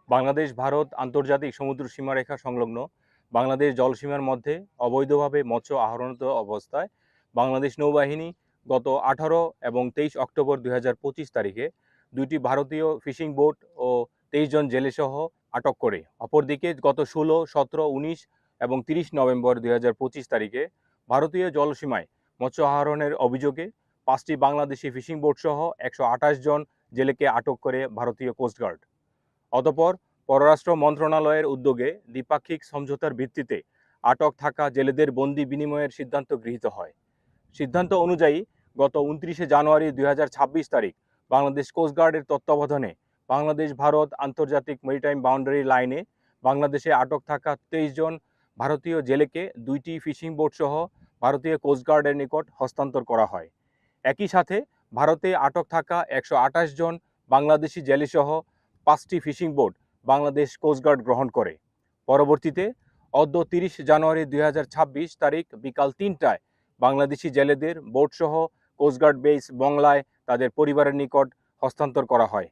বাংলাদেশ ভারত আন্তর্জাতিক সমুদ্র সীমারেখা সংলগ্ন বাংলাদেশ জলসীমার মধ্যে অবৈধভাবে মৎস্য আহরণরত অবস্থায় বাংলাদেশ নৌবাহিনী গত 18 এবং 23 অক্টোবর 2025 তারিখে দুইটি ভারতীয় ফিশিং বোট ও 23 জন জেলেসহ আটক করে। অপরদিকে গত 16, 17, 19 এবং 30 নভেম্বর 2025 তারিখে ভারতীয় জলসীমায় মৎস্য আহরণের অভিযোগে 5টি বাংলাদেশি ফিশিং বোটসহ 128 জন জেলেকে আটক করে ভারতীয় কোস্টগার্ড। অতঃপর পররাষ্ট্র মন্ত্রণালয়ের উদ্যোগে দ্বিপাক্ষিক সমঝোতার ভিত্তিতে আটক থাকা জেলেদের বন্দি বিনিময়ের সিদ্ধান্ত গৃহীত হয়। সিদ্ধান্ত অনুযায়ী গত 29 জানুয়ারি 2026 তারিখ বাংলাদেশ কোস্টগার্ডের তত্ত্বাবধানে বাংলাদেশ ভারত আন্তর্জাতিক মেরিটাইম বাউন্ডারি লাইনে বাংলাদেশে আটক থাকা 23 জন ভারতীয় জেলেকে 2টি ফিশিং বোটসহ ভারতীয় কোস্টগার্ডের নিকট হস্তান্তর করা হয়। একই সাথে ভারতে আটক থাকা 128 জন বাংলাদেশি জেলেসহ 5টি ফিশিং বোট বাংলাদেশ কোস্টগার্ড গ্রহণ করে। পরবর্তীতে অদ্য 30 জানুয়ারি 2026 তারিখ বিকাল 3টায় বাংলাদেশি জেলেদের বোটসহ কোস্টগার্ড বেস বংলায় তাদের পরিবারের নিকট হস্তান্তর করা হয়।